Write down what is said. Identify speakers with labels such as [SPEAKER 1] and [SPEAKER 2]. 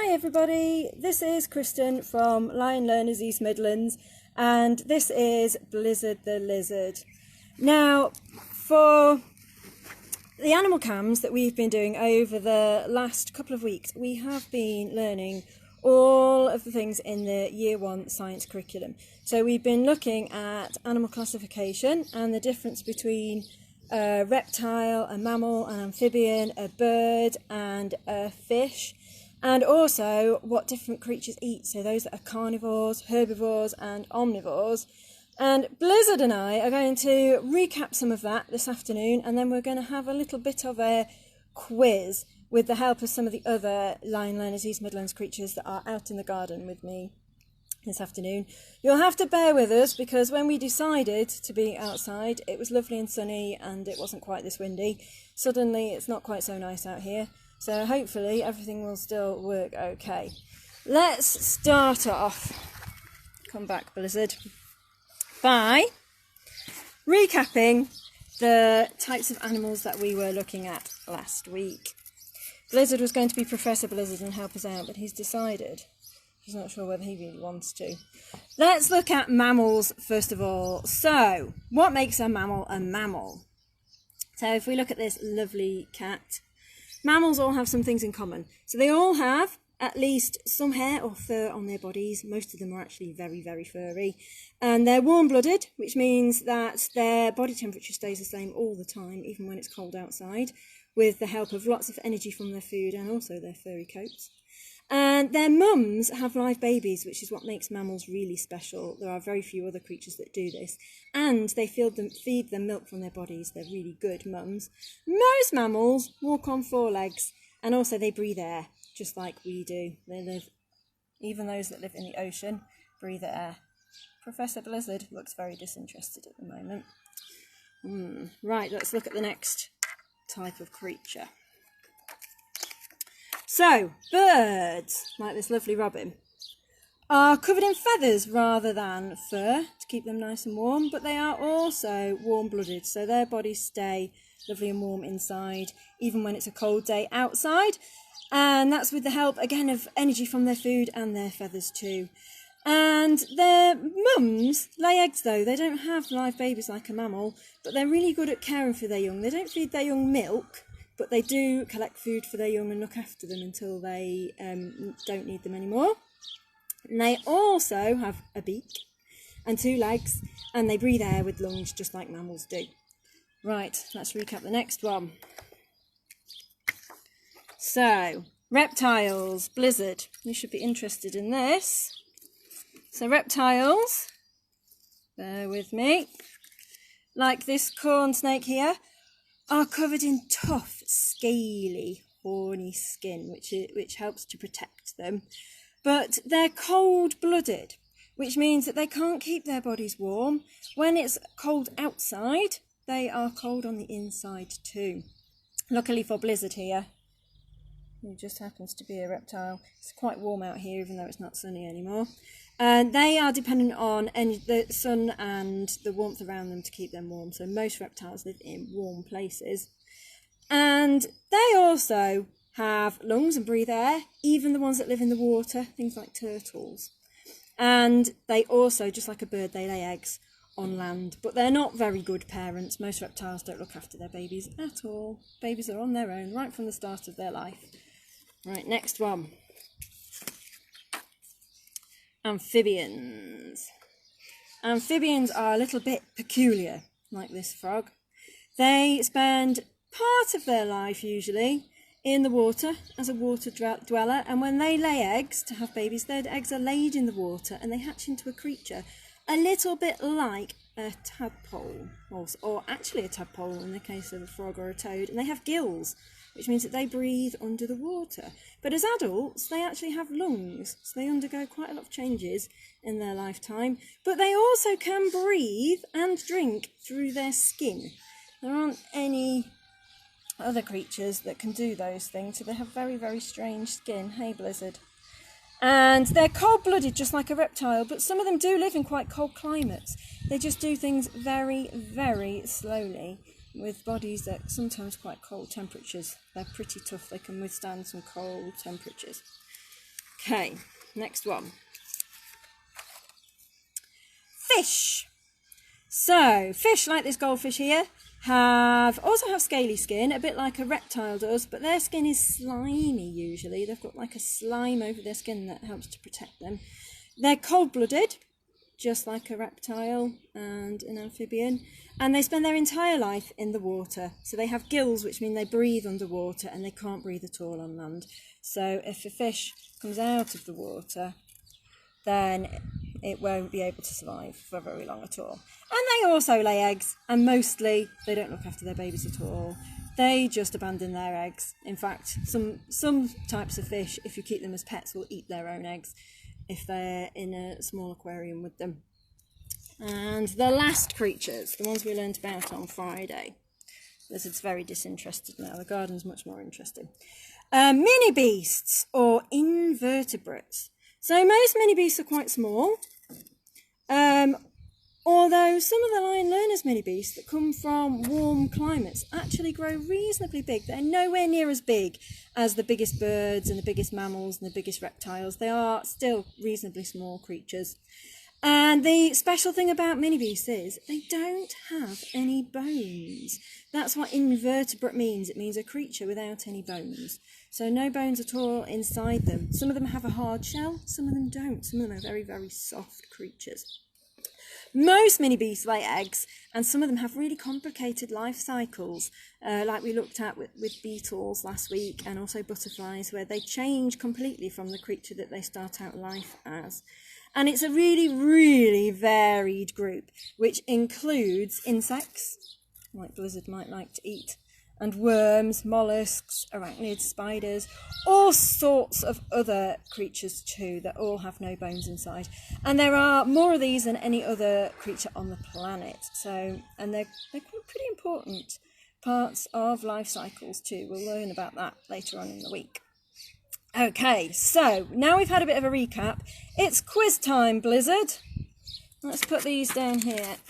[SPEAKER 1] Hi everybody, this is Kristen from Lion Learners East Midlands and this is Blizzard the Lizard. Now, for the animal cams that we've been doing over the last couple of weeks, we have been learning all of the things in the Year 1 science curriculum. So we've been looking at animal classification and the difference between a reptile, a mammal, an amphibian, a bird and a fish, and also what different creatures eat, so those that are carnivores, herbivores and omnivores. And Blizzard and I are going to recap some of that this afternoon, and then we're going to have a little bit of a quiz with the help of some of the other Lion Learners East Midlands creatures that are out in the garden with me this afternoon. You'll have to bear with us because when we decided to be outside, it was lovely and sunny and it wasn't quite this windy. Suddenly it's not quite so nice out here, so hopefully everything will still work okay. Let's start off, come back Blizzard, by recapping the types of animals that we were looking at last week. Blizzard was going to be Professor Blizzard and help us out, but he's decided he's not sure whether he really wants to. Let's look at mammals first of all. So, what makes a mammal a mammal? So if we look at this lovely cat, mammals all have some things in common. So they all have at least some hair or fur on their bodies. Most of them are actually very, very furry. And they're warm-blooded, which means that their body temperature stays the same all the time, even when it's cold outside, with the help of lots of energy from their food and also their furry coats. And their mums have live babies, which is what makes mammals really special. There are very few other creatures that do this. And they feed them milk from their bodies. They're really good mums. Most mammals walk on 4 legs, and also they breathe air, just like we do. Even those that live in the ocean, breathe air. Professor Blizzard looks very disinterested at the moment. Right, let's look at the next type of creature. So, birds, like this lovely robin, are covered in feathers rather than fur to keep them nice and warm, but they are also warm-blooded, so their bodies stay lovely and warm inside, even when it's a cold day outside. And that's with the help, again, of energy from their food and their feathers too. And their mums lay eggs though. They don't have live babies like a mammal, but they're really good at caring for their young. They don't feed their young milk, but they do collect food for their young and look after them until they don't need them anymore. And they also have a beak and 2 legs, and they breathe air with lungs just like mammals do. Right, let's recap the next one. So, reptiles, Blizzard, you should be interested in this. So reptiles, bear with me, like this corn snake here, are covered in tough, scaly, horny skin, which helps to protect them. But they're cold-blooded, which means that they can't keep their bodies warm. When it's cold outside, they are cold on the inside too. Luckily for Blizzard here, who just happens to be a reptile, it's quite warm out here even though it's not sunny anymore. And they are dependent on the sun and the warmth around them to keep them warm. So most reptiles live in warm places. And they also have lungs and breathe air, even the ones that live in the water, things like turtles. And they also, just like a bird, they lay eggs on land. But they're not very good parents. Most reptiles don't look after their babies at all. Babies are on their own right from the start of their life. Right, next one. Amphibians. Amphibians are a little bit peculiar, like this frog. They spend part of their life, usually, in the water as a water dweller, and when they lay eggs to have babies, their eggs are laid in the water and they hatch into a creature a little bit like a tadpole, or actually a tadpole in the case of a frog or a toad, and they have gills, which means that they breathe under the water. But as adults, they actually have lungs, so they undergo quite a lot of changes in their lifetime. But they also can breathe and drink through their skin. There aren't any other creatures that can do those things, so they have very, very strange skin. Hey, Blizzard. And they're cold-blooded, just like a reptile, but some of them do live in quite cold climates. They just do things very, very slowly, with bodies at sometimes quite cold temperatures. They're pretty tough, they can withstand some cold temperatures. Okay, next one. Fish. So, fish like this goldfish here also have scaly skin, a bit like a reptile does, but their skin is slimy usually. They've got like a slime over their skin that helps to protect them. They're cold-blooded, just like a reptile and an amphibian, and they spend their entire life in the water. So they have gills, which mean they breathe underwater, and they can't breathe at all on land. So if a fish comes out of the water, then it won't be able to survive for very long at all. And they also lay eggs, and mostly they don't look after their babies at all. They just abandon their eggs. In fact, some types of fish, if you keep them as pets, will eat their own eggs if they're in a small aquarium with them. And the last creatures, the ones we learned about on Friday. Lizard's very disinterested now. The garden's much more interesting. Mini beasts or invertebrates. So most mini beasts are quite small, although some of the lion learners mini beasts that come from warm climates actually grow reasonably big. They're nowhere near as big as the biggest birds and the biggest mammals and the biggest reptiles. They are still reasonably small creatures. And the special thing about mini beasts is they don't have any bones. That's what invertebrate means. It means a creature without any bones. So no bones at all inside them. Some of them have a hard shell, some of them don't. Some of them are very, very soft creatures. Most mini beasts lay eggs, and some of them have really complicated life cycles, like we looked at with beetles last week, and also butterflies, where they change completely from the creature that they start out life as. And it's a really, really varied group, which includes insects, like Blizzard might like to eat, and worms, mollusks, arachnids, spiders, all sorts of other creatures too that all have no bones inside. And there are more of these than any other creature on the planet. And they're pretty important parts of life cycles too. We'll learn about that later on in the week. Okay, so now we've had a bit of a recap. It's quiz time, Blizzard. Let's put these down here.